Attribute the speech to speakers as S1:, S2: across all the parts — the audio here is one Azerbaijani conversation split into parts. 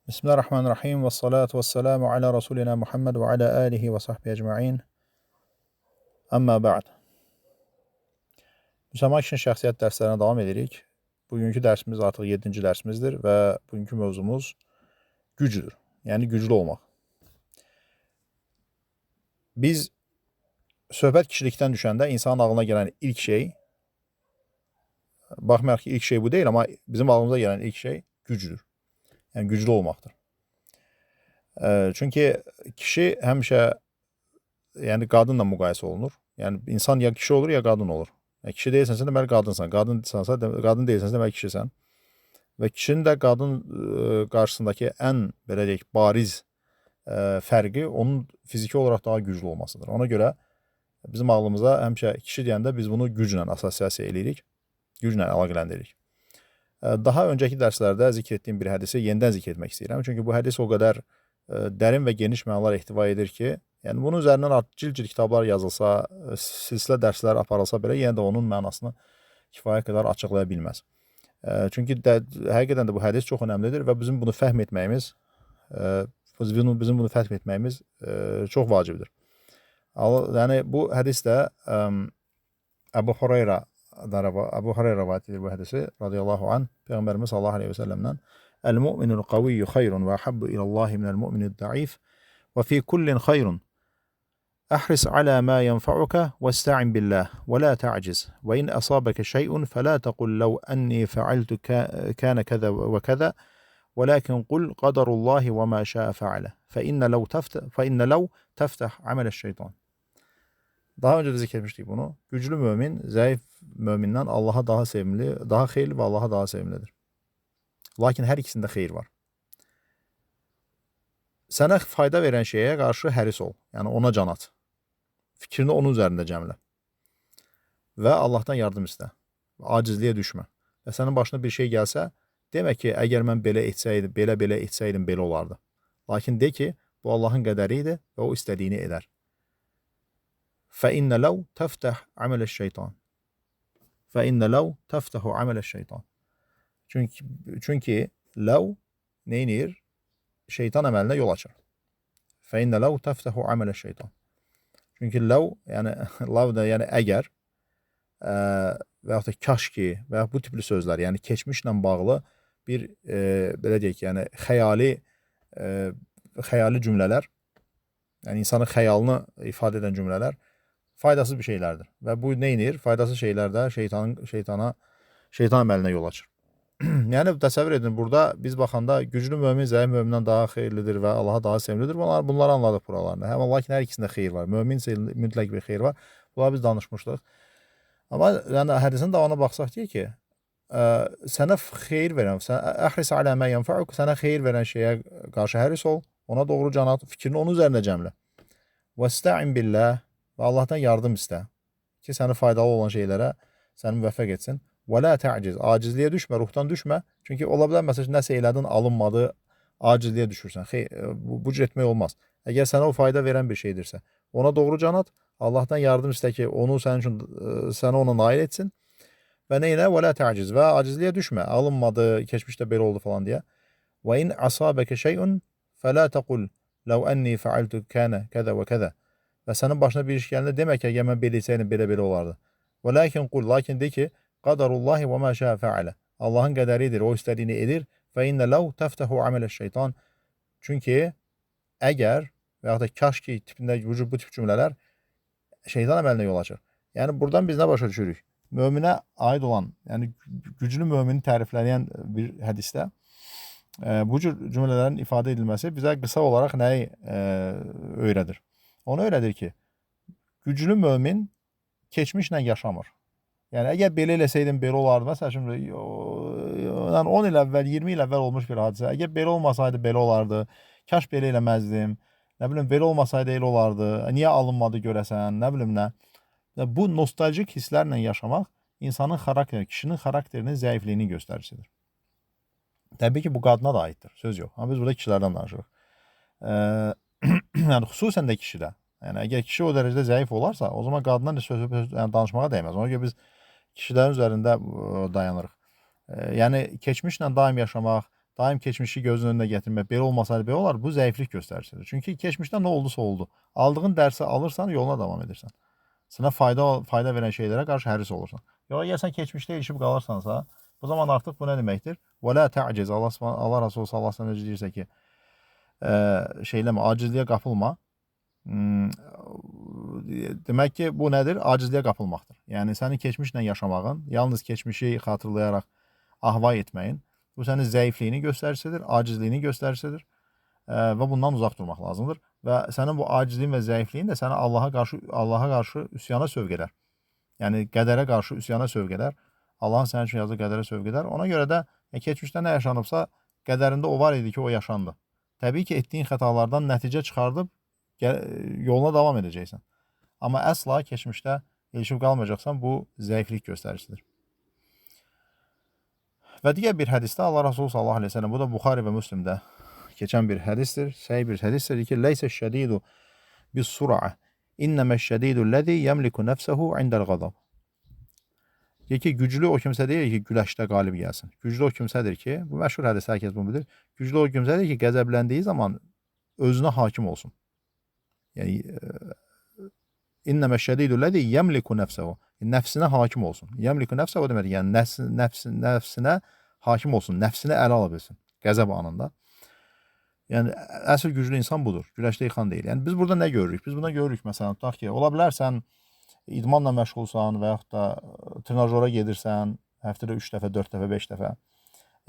S1: Bismillahirrahmanirrahim və salatu və selamu alə Rasulina Muhammed və alə alihi və sahbihi əcma'in. Əmmə bə'd. Müsəlman kişinin şəxsiyyət dərslərinə davam edirik. Bugünkü dərsimiz artıq 7-ci dərsimizdir və bugünkü mövzumuz gücdür. Yəni güclü olmaq. Biz söhbət kişilikdən düşəndə insanın ağlına gələn ilk şey, baxmayaraq ki, ilk şey bu deyil, amma bizim ağlımıza gələn ilk şey gücdür. Yəni güclü olmaqdır. Çünki kişi həmişə qadınla müqayisə olunur. Yəni insan ya kişi olur, ya qadın olur. Kişi deyilsənsə deməli qadınsan. Qadın deyilsənsə deməli kişisən. Və kişinin də qadın qarşısındakı ən belə deyək bariz fərqi onun fiziki olaraq daha güclü olmasıdır. Ona görə bizim ağlımıza həmişə kişi deyəndə biz bunu güclə assosiasiya edirik, güclə əlaqələndiririk. Daha öncəki dərslərdə zikr etdiyim bir hədisi yenidən zikr etmək istəyirəm. Çünki bu hədis o qədər dərin və geniş mənalar ehtiva edir ki, yəni bunun üzərindən cil-cil kitablar yazılsa, silsilə dərslər aparılsa belə, yenə də onun mənasını kifayət qədər açıqlaya bilməz. Çünki həqiqətən də bu hədis çox önəmlidir və bizim bunu fəhm etməyimiz, çox vacibdir. Yəni bu hədis də Əbu Hureyra rivayət edir bu hədisi radiyallahu anh. Peyğəmbərimiz sallallahu aleyhi və səlləmdən El-mu'minul qaviyyu xayrun və əhabbu ilallahi minəl-mu'minid da'if və fi kullin xayrun ahris alə mə yənfa'uka və ista'in billah və la ta'ciz və in asabaka şey'un fələ təqul ləv ənni fəaltu kənə kəzə və kəzə və lakin qul qadarullahi və mə şəə fəalə fəinnə ləv təftəh amələ şeytan. Daha öncə də zikr etmişdik bunu. Güclü mömin, zəif mömindən Allaha daha sevimli, daha xeyirli və Allaha daha sevimlidir. Lakin hər ikisində xeyir var. Sənə fayda verən şeyə qarşı həris ol. Yəni ona can at. Fikrini onun üzərində cəmlə. Və Allahdan yardım istə. Acizliyə düşmə. Və sənin başına bir şey gəlsə, demə ki, əgər mən belə etsəydim, belə etsəydim, belə olardı. Lakin de ki, bu Allahın qədəri idi və o istədiyini edər. فَإِنَّ لَوْ تَفْتَحْ عَمَلَ الشَّيْطَانِ فَإِنَّ لَوْ تَفْتَحُ عَمَلَ الشَّيْطَانِ Çünki ləv neynir? Şeytan əməlinə yol açır. فَإِنَّ لَوْ تَفْتَحُ عَمَلَ الشَّيْطَانِ Çünki ləv, lav da yəni əgər və yaxud da kaş ki və yaxud bu tipli sözlər, yəni keçmişlə bağlı bir belə deyək, yəni xəyali cümlələr, yəni insanın xəyalını ifadə edən cümlələr faydasız bir şeylərdir. Və bu neynir? Faydasız şeylər də şeytan əməlinə yol açır. Yəni təsəvvür edin, burada biz baxanda güclü mömin zəif mömindən daha xeyirlidir və Allaha daha sevimlidir. Bunları anladıq buralarında. Lakin hər ikisində xeyir var. Mömin mütləq bir xeyir var. Bunları biz danışmışdıq. Amma yəni hədisin davamına baxsaq deyir ki, sənə xeyir verən, əhris alə mə yənfa'uk, sənə xeyir verən şeyə qarşı həris ol, ona doğru can at, fikrini onun üzərində cəmlə. Və ista'in billah, və Allahdan yardım istə ki, səni faydalı olan şeylərə səni müvəffəq etsin. Və la ta'ciz, acizliyə düşmə, ruhdan düşmə. Çünki ola bilər, məsələn, nəsə elədin, alınmadı, acizliyə düşürsən. Bu cür etmək olmaz. Əgər sənə o fayda verən bir şeydirsə, ona doğru can at, Allahdan yardım istə ki, onu səni ona nail etsin. Və neynə? Və la ta'ciz, və acizliyə düşmə, alınmadı, keçmişdə belə oldu falan deyə. Və in asabəkə şey'un fələ təqul ləv ənni fəaltu kənə kəzə və kəzə. Və sənin başına bir iş gəlində demək ki, əgər mən belə etsəydim, belə olardı. Və lakin qul, lakin de ki, qadarullahi və mə şəə fəalə. Allahın qədəridir, o istədiyini edir. Və innə ləv təftəhu amələ şeytan. Çünki əgər və yaxud da kaş ki tipində bu tip cümlələr şeytan əməlinə yol açır. Yəni buradan biz nə başa düşürük? Möminə aid olan, yəni güclü mömini tərifləyən bir hədisdə bu cür cümlələrin ifadə edilməsi bizə qısa olaraq nəyi öyrədir? Onu öyrədir ki, güclü mömin keçmişlə yaşamır. Yəni, əgər belə eləsəydin, belə olardı. Məsəl üçün, 10 il əvvəl, 20 il əvvəl olmuş bir hadisə. Əgər belə olmasaydı, belə olardı. Kaş belə eləməzdim. Nə bilim, belə olmasaydı, elə olardı. Niyə alınmadı görəsən, nə bilim nə. Bu nostaljik hisslərlə yaşamaq insanın xarakteri, kişinin xarakterinin zəifliyini göstəricisidir. Təbii ki, bu qadına da aiddir, söz yox. Amma biz burada kişilərdən danışırıq. Yəni xüsusən də kişidə. Yəni əgər kişi o dərəcədə zəif olarsa, o zaman qadından danışmağa dəyməz. Ona görə biz kişilərin üzərində dayanırıq. Yəni keçmişlə daim yaşamaq, daim keçmişi gözünün önünə gətirmək, belə olmasaydı belə olar, bu zəiflik göstəricisidir. Çünki keçmişdə nə oldusa oldu. Aldığın dərsi alırsan, yoluna davam edirsən. Sənə fayda verən şeylərə qarşı həris olursan. Yox, əgər sən keçmişdə ilişib qalırsansa, bu zaman artıq bu nə deməkdir? Və la ta'ciz. Allah Resulü sallallahu əleyhi və səlləm deyirsə ki, şeyləmə, acizliyə qapılma. Demək ki, bu nədir? Acizliyə qapılmaqdır. Yəni sənin keçmişlə yaşamağın, yalnız keçmişi xatırlayaraq ahva etməyin, bu sənin zəifliyini göstəricisidir, acizliyini göstəricisidir və bundan uzaq durmaq lazımdır. Və sənin bu acizliyin və zəifliyin də səni Allaha qarşı üsyana sövq edər. Yəni qədərə qarşı üsyana sövq edər. Allahın sənin üçün yazdığı qədərə sövq edər. Ona görə də keçmişdə nə yaşanıbsa, qədərində o var idi ki, o yaşandı. Təbii ki, etdiyin xətalardan nəticə çıxardıb yoluna davam edəcəksən. Amma əsla keçmişdə ilişib qalmayacaqsan, bu zəiflik göstəricisidir. Və digər bir hədisdə Allah Resulü sallallahu aleyhi ve sellem, bu da Buxari və Müslimdə keçən bir hədisdir, səhih bir hədisdir ki, leysə şədidu bis sur'a, innəmə şədidu ləzi yəmliku nəfsəhu indəl qadab. Deyir ki, güclü o kimsə deyir ki, güləşdə qalib gəlsin. Güclü o kimsədir ki, bu məşhur hədis, hər kəs bunu bilir. Güclü o kimsədir ki, qəzəbləndiyi zaman özünə hakim olsun. Yəni, innəmə şədidu ləzi yəmliku nəfsəhu. Nəfsinə hakim olsun. Yəmliku nəfsəhu demək, yəni nəfsinə hakim olsun, nəfsini ələ ala bilsin, qəzəb anında. Yəni, əsl güclü insan budur, güləşdə yıxan deyil. Yəni, biz burada nə görürük? Biz burada görürük, məsələn, tutaq ki, ola bilər sən idmanla məşğulsan və yaxud da trenajora gedirsən, həftədə 3 dəfə, 4 dəfə, 5 dəfə.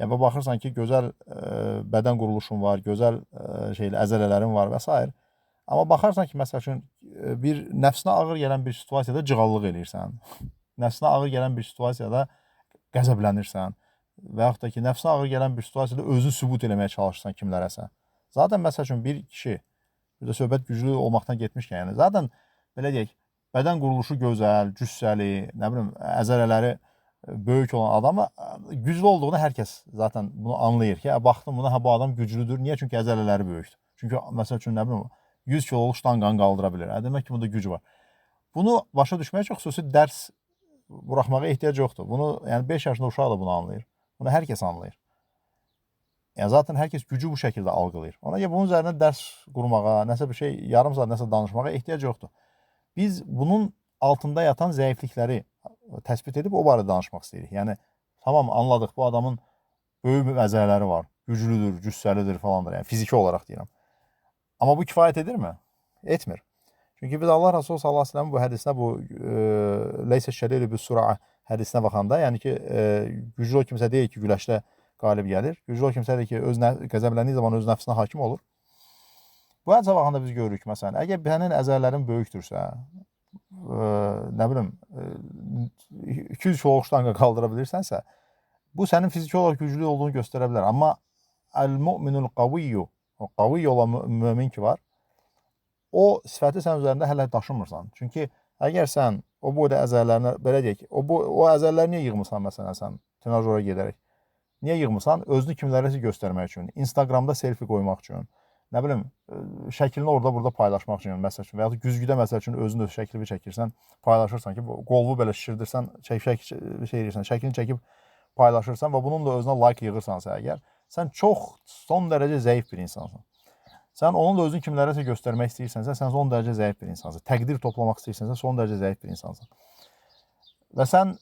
S1: Yəni, baxırsan ki, gözəl bədən quruluşun var, gözəl əzələlərin var və s. Amma baxarsan ki, məsəl üçün, bir nəfsinə ağır gələn bir situasiyada cığallıq eləyirsən, nəfsinə ağır gələn bir situasiyada qəzəblənirsən və yaxud da ki, nəfsinə ağır gələn bir situasiyada özünü sübut eləməyə çalışırsan kimlərəsə. Zaten məsəl üçün, bir kişi, burada söhbət güclü olmaqdan getmişkən, yəni, zaten belə deyək, bədən quruluşu gözəl, cüssəli, nə bilim, əzələləri böyük olan adamı, güclü olduğunu hər kəs zaten bunu anlayır ki, baxdım buna, bu adam güclüdür. Niyə? Çünki əzələləri böyükdür. Çünki, məsəl üçün, nə bilim, 100 kiloluq ştanqanı qaldıra bilər. Demək ki, bunda güc var. Bunu başa düşmək çox xüsusi dərs buraxmağa ehtiyac yoxdur. Bunu, yəni 5 yaşında uşaq da bunu anlayır. Bunu hər kəs anlayır. Yəni, zaten hər kəs gücü bu şəkildə algılayır. Ona görə bunun üzərində dərs qurmağa, nəsə bir şey, yarım saat nəsə danışmağa ehtiyac yoxdur. Biz bunun altında yatan zəiflikləri təsbit edib o barədə danışmaq istəyirik. Yəni, tamam, anladıq, bu adamın böyük əzələləri var, güclüdür, cüssəlidir falandır, yəni fiziki olaraq deyirəm. Amma bu kifayət edirmi? Etmir. Çünki biz Allah Resulü sallallahu aleyhi ve sellem bu hədisinə, bu leysə şədidu bis sur'a hədisinə baxanda, yəni ki, güclü o kimsə deyil ki, güləşdə qalib gəlir. Güclü o kimsə deyil ki, qəzəbləndiyi zaman öz nəfsinə hakim olur. Bu hədisə baxanda biz görürük, məsələn, əgər sənin əzələlərin böyükdürsə, nə bilim, 200 kiloluq ştanga qaldıra bilirsənsə, bu sənin fiziki olaraq güclü olduğunu göstərə bilər. Amma əl-mu'minul qaviyyu, o qaviy olan mömin ki var, o sifəti sən üzərində hələ daşımırsan. Çünki əgər sən o boyda əzəllərinə, belə deyək, o əzəlləri niyə yığmısan məsələn sən trenajora gedərək? Niyə yığmısan? Özünü kimlərəsə göstərmək üçün, Instagramda selfie qoymaq üçün, nə bilim, şəklini orada-burada paylaşmaq üçün, məsəl üçün, və ya güzgüdə məsəl üçün özünü öz şəklini çəkirsən, paylaşırsan ki, qolvu belə şişirdirsən, şəklini çəkib paylaşırsan və bununla özünə like yığırsansa əgər, sən çox son dərəcə zəif bir insansın. Sən onunla özünü kimlərəsə göstərmək istəyirsənsə, sən son dərəcə zəif bir insansın. Təqdir toplamaq istəyirsənsə, son dərəcə zəif bir insansın. Və sən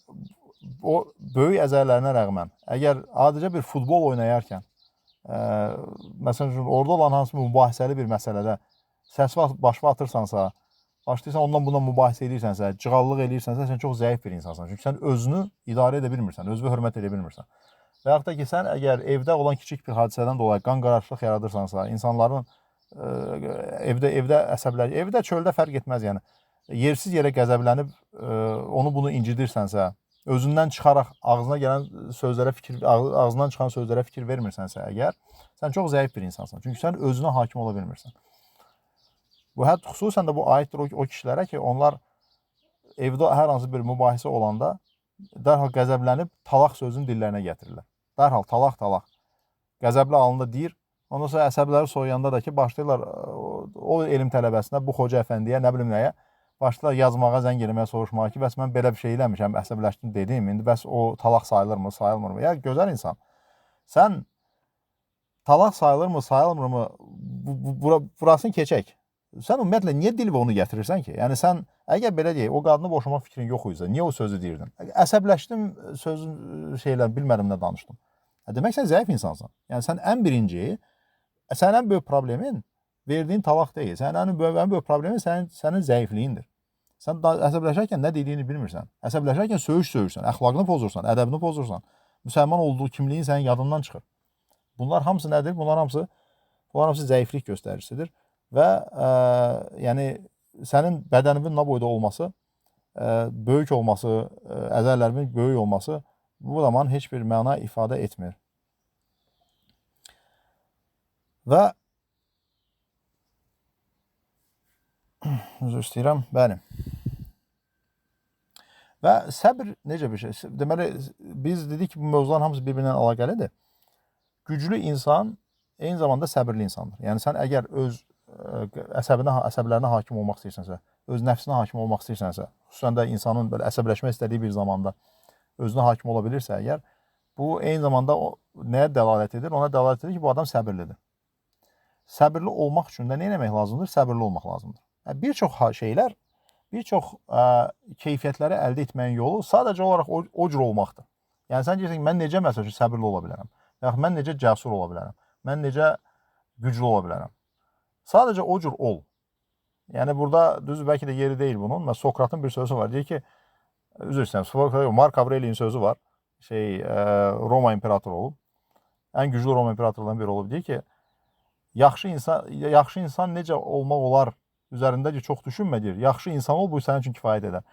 S1: o böyük əzəllərinə rəğmən, əgər adicə bir futbol oynayarkən, məsələn üçün, orada olan hansı mübahisəli bir məsələdə səsvə başva atırsansa, başlayırsan ondan bundan mübahisə edirsənsə, cığallıq edirsənsə, sən çox zəif bir insansın. Çünki sən özünü idarə edə bilmirsən, özünü hörmət edə bilmirsən. Və yaxud da ki, sən əgər evdə olan kiçik bir hadisədən dolayı qan qarışıqlıq yaradırsansa, insanların evdə əsəblər, evdə çöldə fərq etməz, yəni yersiz yerə qəzəblənib bunu incidirsənsə, özündən çıxaraq ağzından çıxan sözlərə fikir vermirsənsə əgər, sən çox zəif bir insansan. Çünki sən özünə hakim ola bilmirsən. Bu xüsusən də bu aiddir o kişilərə ki, onlar evdə hər hansı bir mübahisə olanda dərhal qəzəblənib talaq sözünü dillərinə gətirirlər. Dərhal talaq. Qəzəbli alında deyir. Ondan sonra əsəbləri soyuyanda da ki, başlayırlar o elm tələbəsinə, bu xoca əfəndiyə, nə bilim nəyə, başlayırlar yazmağa, zəng eləməyə, soruşmağa ki, bəs mən belə bir şey eləmişəm, əsəbləşdim dedim, indi bəs o talaq sayılırmı, sayılmırmı? Ya, gözəl insan, sən talaq sayılırmı, sayılmırmı? Burasını keçək. Sən ümumiyyətlə niyə dil və onu gətirirsən ki? Yəni sən əgər belə deyək, o qadını boşamaq fikrin yox idi, niyə o sözü deyirdin? Əsəbləşdim, sözün şeylər bilmədim nə danışdım. Demək sən zəif insansan. Yəni sən ən birinci, sənin ən böyük problemin verdiyin talaq deyil. Sənin ən böyük problemin sənin zəifliyindir. Sən əsəbləşərkən nə dediyini bilmirsən. Əsəbləşərkən söyürsən, əxlaqını pozursan, ədəbini pozursan. Müsəlman olduğu kimliyin sənin yadından çıxır. Bunlar hamısı nədir? Bunlar hamısı zəiflik göstəricisidir. Və yəni sənin bədəninin nə boyda olması, böyük olması, əzələlərinin böyük olması bu zaman heç bir məna ifadə etmir. Və üzr istəyirəm, bəli. Və səbr necə bir şey? Deməli, biz dedik ki, bu mövzuların hamısı bir-birindən əlaqəlidir. Güclü insan eyni zamanda səbirli insandır. Yəni sən əgər öz əsəblərinə hakim olmaq istəyirsənsə, öz nəfsinə hakim olmaq istəyirsənsə, xüsusən də insanın belə əsəbləşmək istədiyi bir zamanda özünə hakim ola bilirsə əgər, bu eyni zamanda nəyə dəlalət edir? Ona dəlalət edir ki, bu adam səbirlidir. Səbirli olmaq üçün də nə etmək lazımdır? Səbirli olmaq lazımdır. Yəni, bir çox şeylər, bir çox keyfiyyətləri əldə etməyin yolu sadəcə olaraq o cür olmaqdır. Yəni sən deyirsən ki, mən necə məsəl üçün səbirli ola bilərəm? Yaxud mən necə cəsur ola bilərəm? Mən necə güclü ola bilərəm? Sadəcə o cür ol. Yəni burada düz bəlkə də yeri deyil bunun. Sokratın bir sözü var. Deyir ki, üzr istəyirəm, Mark Aureli'nin sözü var. Roma imperatoru olub. Ən güclü Roma imperatorlarından biri olub. Deyir ki, yaxşı insan necə olmaq olar üzərində çox düşünmə deyir. Yaxşı insan ol, bu sənin üçün kifayət edər.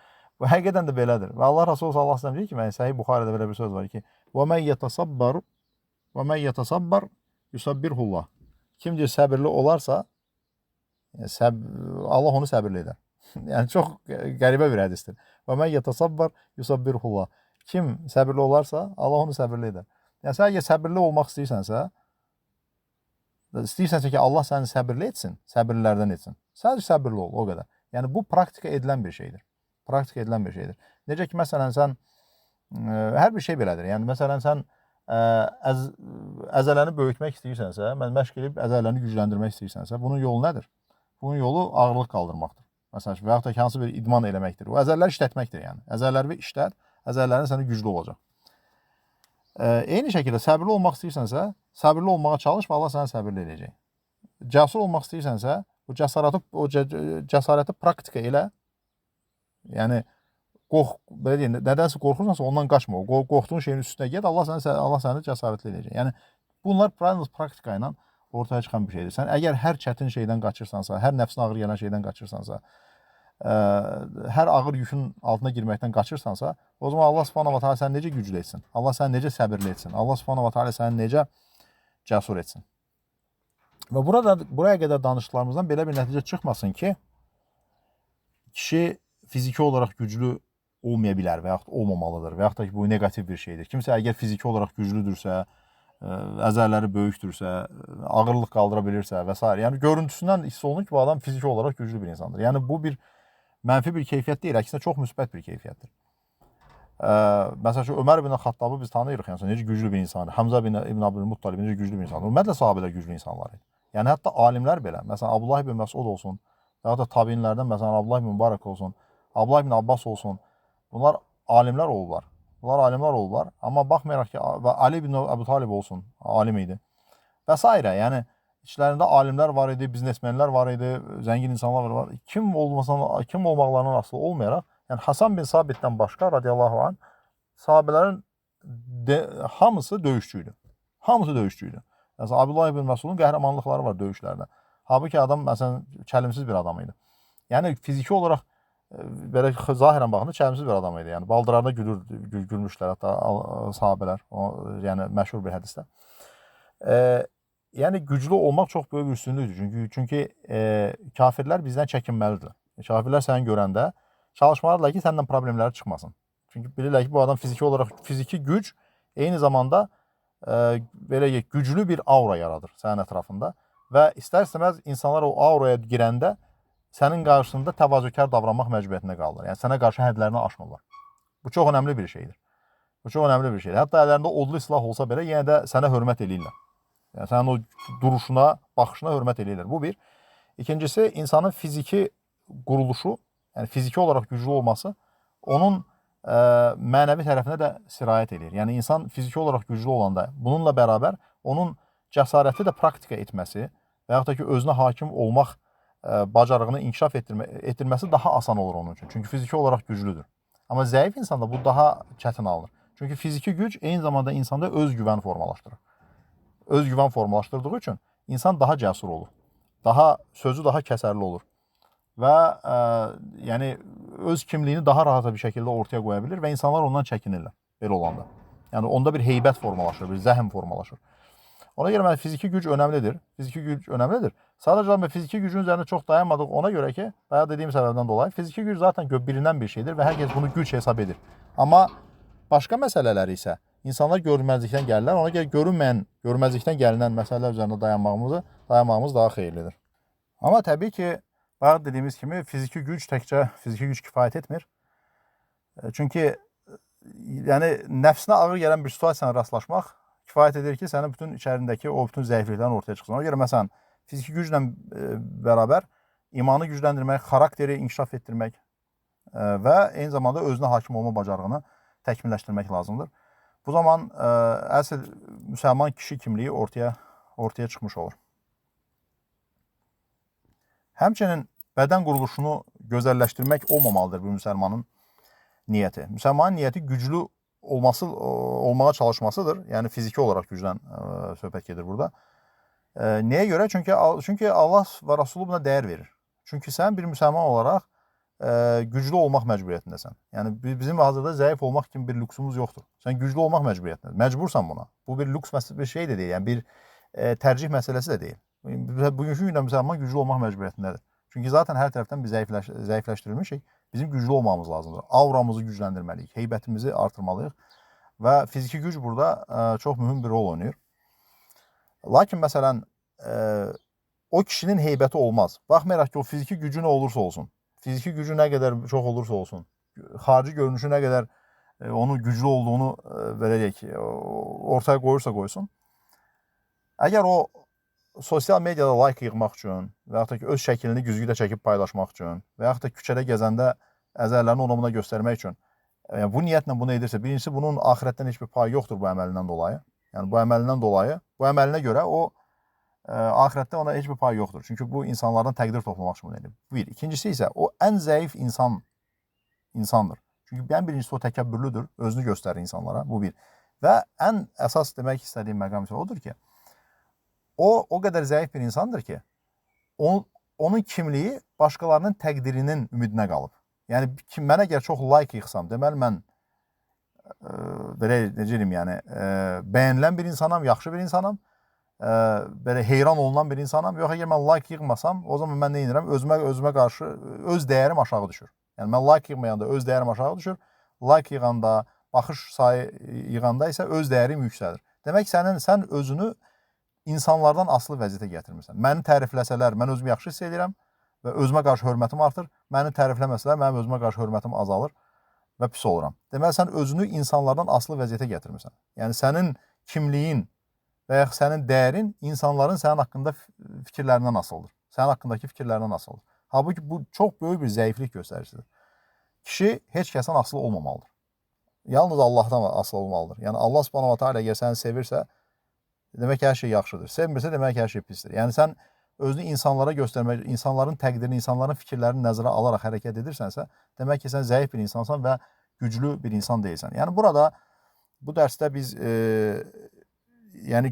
S1: Bu həqiqətən də belədir. Və Allah Resulü sallallahu əleyhi və səlləm deyir ki, yəni Səhih Buxarıda belə bir söz var ki, "Və men yetasabbar yusabbirhullah." Kim deyir səbirli olarsa, Allah onu səbirli edər. Yəni çox qəribə bir hədisdir. "Və men yetasabbar yusabbirhullah." Kim səbirli olarsa, Allah onu səbirli edər. Yəni sən əgər səbirli olmaq istəyirsənsə ki, Allah səni səbirli etsin, səbirlilərdən etsin. Sadəcə səbirli ol, o qədər. Yəni bu praktika edilən bir şeydir. Praktika edilən bir şeydir. Necə ki, məsələn, sən hər bir şey belədir. Yəni məsələn, sən əzələni böyütmək istəyirsənsə, məşq edib əzələni gücləndirmək istəyirsənsə, bunun yolu nədir? Bunun yolu ağırlıq qaldırmaqdır. Məsələn, və yaxud da hansı bir idman eləməkdir. O əzəlləri işlətməkdir yəni. Əzəlləri işlət, əzəllərin sənə güclü olacaq. Eyni şəkildə səbirli olmaq istəyirsənsə, səbirli olmağa çalış və Allah səni səbirli edəcək. Cəsur olmaq istəyirsənsə, o cəsarəti praktika elə. Yəni belə deyək, nədənsə qorxursansa ondan qaçma. Qorxduğun şeyin üstünə get, Allah səni cəsarətli edəcək. Yəni bunlar praktika ilə ortaya çıxan bir şeydir. Sən əgər hər çətin şeydən qaçırsansa, hər nəfsin ağır gələn şeydən qaçırsansa, hər ağır yükün altına girməkdən qaçırsansa, o zaman Allah Subhanahu va Taala səni necə güclü etsin? Allah səni necə səbirli etsin? Allah Subhanahu va Taala səni necə cəsur etsin? Və buraya qədər danışdıqlarımızdan belə bir nəticə çıxmasın ki, kişi fiziki olaraq güclü olmaya bilər və yaxud olmamalıdır və yaxud da ki, bu negativ bir şeydir. Kimsə əgər fiziki olaraq güclüdürsə, əzəlləri böyükdürsə, ağırlıq qaldıra bilirsə və s. Yəni görüntüsündən hiss olunur ki, bu adam fiziki olaraq güclü bir insandır. Yəni bu bir mənfi bir keyfiyyət deyil, əksinə çox müsbət bir keyfiyyətdir. Məsələn ki, Ömər ibn Xattabı biz tanıyırıq, yəni necə güclü bir insandır. Hamza ibn Abdülmuttalib necə güclü bir insandır. Ümumiyyətlə sahabələr güclü insanlar idi. Yəni hətta alimlər belə, məsələn Abdullah ibn Məsud olsun, və ya da tabiinlərdən məsələn Abdullah ibn Mübarək olsun, Abdullah ibn Abbas olsun. Bunlar alimlər oldular. Amma baxmayaraq ki, Ali ibn Əbu Talib olsun, alim idi. Və s. Yəni içlərində alimlər var idi, biznesmenlər var idi, zəngin insanlar var. Kim olmaqlarından asılı olmayaraq, yəni Hasan bin Sabitdən başqa radiyallahu anh sahabələrin hamısı döyüşçüydü. Məsələn Abdullah ibn Məsudun qəhrəmanlıqları var döyüşlərdə. Halbuki adam məsələn kəlimsiz bir adam idi. Yəni fiziki olaraq belə zahirən baxanda çəlimsiz bir adam idi. Yəni baldırlarına gülmüşlər hətta sahabələr. Yəni məşhur bir hədisdə. Yəni güclü olmaq çox böyük bir üstünlükdür. Çünki kafirlər bizdən çəkinməlidir. Kafirlər səni görəndə çalışmalıdırlar ki, səndən problemləri çıxmasın. Çünki bilirlər ki, bu adam fiziki güc eyni zamanda belə güclü bir aura yaradır sənin ətrafında və istər-istəməz insanlar o auraya girəndə sənin qarşısında təvazökar davranmaq məcburiyyətində qalır. Yəni sənə qarşı hədlərini aşmırlar. Bu çox önəmli bir şeydir. Hətta əllərində odlu silah olsa belə yenə də sənə hörmət eləyirlər. Yəni sənin o duruşuna, baxışına hörmət eləyirlər. Bu bir. İkincisi, insanın fiziki quruluşu, yəni fiziki olaraq güclü olması onun mənəvi tərəfinə də sirayət edir. Yəni insan fiziki olaraq güclü olanda bununla bərabər onun cəsarəti də praktika etməsi və yaxud da ki, özünə hakim olmaq bacarığını inkişaf etdirməsi daha asan olur onun üçün. Çünki fiziki olaraq güclüdür. Amma zəif insanda bu daha çətin alınır. Çünki fiziki güc eyni zamanda insanda öz güvən formalaşdırır. Öz güvən formalaşdırdığı üçün insan daha cəsur olur. Sözü daha kəsərli olur. Və yəni öz kimliyini daha rahat bir şəkildə ortaya qoya bilir və insanlar ondan çəkinirlər belə olanda. Yəni onda bir heybət formalaşır, bir zəhm formalaşır. Ona görə fiziki güc önəmlidir. Fiziki güc önəmlidir. Sadəcə fiziki gücün üzərində çox dayanmadıq ona görə ki, bayaq dediyim səbəbdən dolayı fiziki güc zaten bilinən bir şeydir və hər kəs bunu güc hesab edir. Amma başqa məsələləri isə insanlar görünməzlikdən gəlirlər. Ona görə görünməzlikdən gəlinən məsələlər üzərində dayanmağımız daha xeyirlidir. Amma təbii ki, bayaq dediyimiz kimi fiziki güc təkcə fiziki güc kifayət etmir. Çünki yəni nəfsinə ağır gələn bir situasiyaya rastlaşmaq kifayət edir ki, sənin bütün içərindəki o bütün zəifliklərin ortaya çıxsın. Ona görə məsələn fiziki güclə bərabər imanı gücləndirmək, xarakteri inkişaf etdirmək və eyni zamanda özünə hakim olma bacarığını təkmilləşdirmək lazımdır. Bu zaman əsl müsəlman kişi kimliyi ortaya çıxmış olur. Həmçinin bədən quruluşunu gözəlləşdirmək olmamalıdır bir müsəlmanın niyyəti. Müsəlmanın niyyəti güclü olmağa çalışmasıdır. Yəni fiziki olaraq gücdən söhbət gedir burada. Nəyə görə? Çünki Allah və Rasulü buna dəyər verir. Çünki sən bir müsəlman olaraq güclü olmaq məcburiyyətindəsən. Yəni bizim hazırda zəif olmaq kimi bir lüksumuz yoxdur. Sən güclü olmaq məcburiyyətindəsən. Məcbursan buna. Bu bir lüks bir şey də deyil. Yəni bir tərcih məsələsi də deyil. Bugünkü gündə müsəlman güclü olmaq məcburiyyətindədir. Çünki zaten hər tərəfdən biz zəifləşdirilmişik. Bizim güclü olmamız lazımdır. Auramızı gücləndirməliyik, heybətimizi artırmalıyıq və fiziki güc burada çox mühüm bir rol oynayır. Lakin məsələn, o kişinin heybəti olmaz. Baxmayaraq ki, o fiziki gücü nə olursa olsun, fiziki gücü nə qədər çox olursa olsun, xarici görünüşü nə qədər onun güclü olduğunu ortaya qoysun. Əgər o sosial mediada like yığmaq üçün və yaxud da ki, öz şəklini güzgüdə çəkib paylaşmaq üçün və yaxud da küçədə gəzəndə əzərlərini ona göstərmək üçün bu niyyətlə bunu edirsə, birincisi bunun axirətdən heç bir payı yoxdur bu əməlindən dolayı. Yəni bu əməlinə görə o axirətdə ona heç bir payı yoxdur. Çünki bu insanlardan təqdir toplamaq üçün edir. Bir. İkincisi isə o ən zəif insandır. Çünki birincisi o təkəbbürlüdür, özünü göstərir insanlara. Bu bir. Və ən əsas demək istədiyim məqam isə odur ki, o qədər zəif bir insandır ki, onun kimliyi başqalarının təqdirinin ümidinə qalıb. Yəni, mən əgər çox like yıxsam, deməli mən bəyənilən bir insanam, yaxşı bir insanam, heyran olunan bir insanam. Yox, əgər mən like yığmasam, o zaman mən nə edirəm? Özümə qarşı öz dəyərim aşağı düşür. Yəni, mən like yığmayanda öz dəyərim aşağı düşür, like yığanda, baxış sayı yığanda isə öz dəyərim yüksəlir. Demək, sən özünü insanlardan asılı vəziyyətə gətirmirsən. Məni tərifləsələr, mən özümü yaxşı hiss edirəm və özümə qarşı hörmətim artır. Məni tərifləməsələr, mənim özümə qarşı hörmətim azalır və pis oluram. Deməli, sən özünü insanlardan asılı vəziyyətə gətirmirsən. Yəni, sənin kimliyin və ya sənin dəyərin insanların sənin haqqında fikirlərindən asılıdır. Sənin haqqındakı fikirlərindən asılıdır. Halbuki bu çox böyük bir zəiflik göstəricisidir. Kişi heç kəsdən asılı olmamalıdır. Yalnız Allahdan asılı olmalıdır. Yəni, Allah subhanahu wa ta'ala əgər səni sevirsə, demək ki, hər şey yaxşıdır. Sevmirsə, demək ki, hər şey pisdir. Yəni, sən özünü insanlara göstərmək, insanların təqdirini, insanların fikirlərini nəzərə alaraq hərəkət edirsənsə, demək ki, sən zəif bir insansan və güclü bir insan deyilsən. Yəni, burada, bu dərsdə biz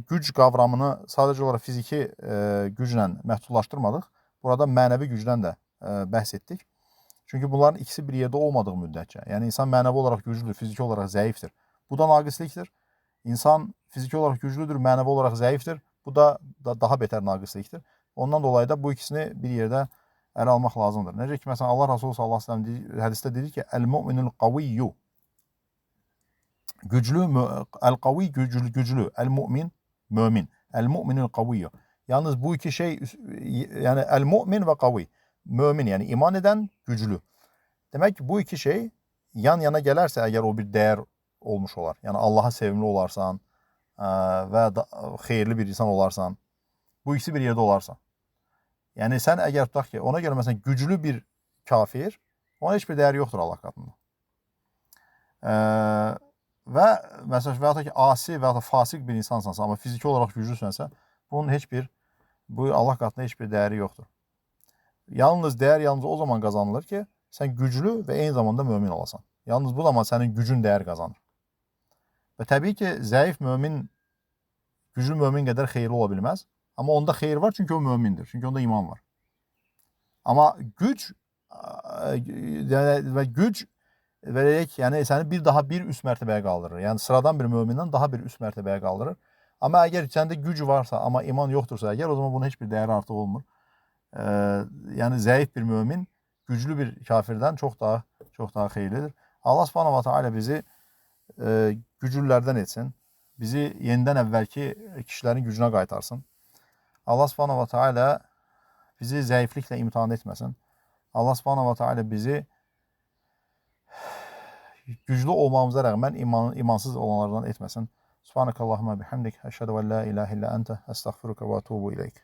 S1: güc qavramını sadəcə olaraq fiziki güclə məhdudlaşdırmadıq. Burada mənəvi gücdən də bəhs etdik. Çünki bunların ikisi bir yerdə olmadığı müddətcə. Yəni, insan mənəvi olaraq güclüdür, fiziki olaraq zəifdir. Bu da naqislikdir. İnsan fiziki olaraq güclüdür, mənəvi olaraq zəifdir. Bu da daha betər naqislikdir. Ondan dolayı da bu ikisini bir yerdə ələ almaq lazımdır. Necə ki, məsələn, Allah Rasulü sallallahu əleyhi və səlləm hədisdə dedi ki, "Əl-mu'minul qaviyyu." Güclü, əl-qaviy güclü, əl-mu'min mömin. Əl-mu'minul qaviyyu. Yalnız bu iki şey, yəni əl-mu'min və qaviy. Mömin, yəni iman edən güclü. Demək ki, bu iki şey yan-yana gələrsə, əgər o bir dəyər olmuş olar. Yəni Allaha sevimli olarsan, və xeyirli bir insan olarsan, bu ikisi bir yerdə olarsan. Yəni sən əgər tutaq ki, ona görə məsələn güclü bir kafir, ona heç bir dəyəri yoxdur Allah qatında. Və məsələn, və ya ki, asi və ya da fasik bir insansansa, amma fiziki olaraq güclüsənsə, bunun bu Allah qatında heç bir dəyəri yoxdur. Dəyər o zaman qazanılır ki, sən güclü və eyni zamanda mömin olasan. Yalnız bu zaman sənin gücün dəyər qazanır. Və təbii ki, zəif mömin, güclü mömin qədər xeyirli ola bilməz. Amma onda xeyir var, çünki o mömindir. Çünki onda iman var. Amma güc yəni səni daha bir üst mərtəbəyə qaldırır. Yəni sıradan bir mömindən daha bir üst mərtəbəyə qaldırır. Amma əgər səndə güc varsa, amma iman yoxdursa, əgər o zaman bunun heç bir dəyəri artıq olmur. Yəni zəif bir mömin güclü bir kafirdən çox daha xeyirlidir. Allah Subhanahu va Taala bizi güclülərdən etsin. Bizi yenidən əvvəlki kişilərin gücünə qaytarsın. Allah Subhanahu va Taala bizi zəifliklə imtahan etməsin. Allah Subhanahu va Taala bizi güclü olmamıza rəğmən imansız olanlardan etməsin. Subhanakallahumma bihamdik, əşhədu en la ilahe illa ente, estağfiruke ve etûbü ileyk.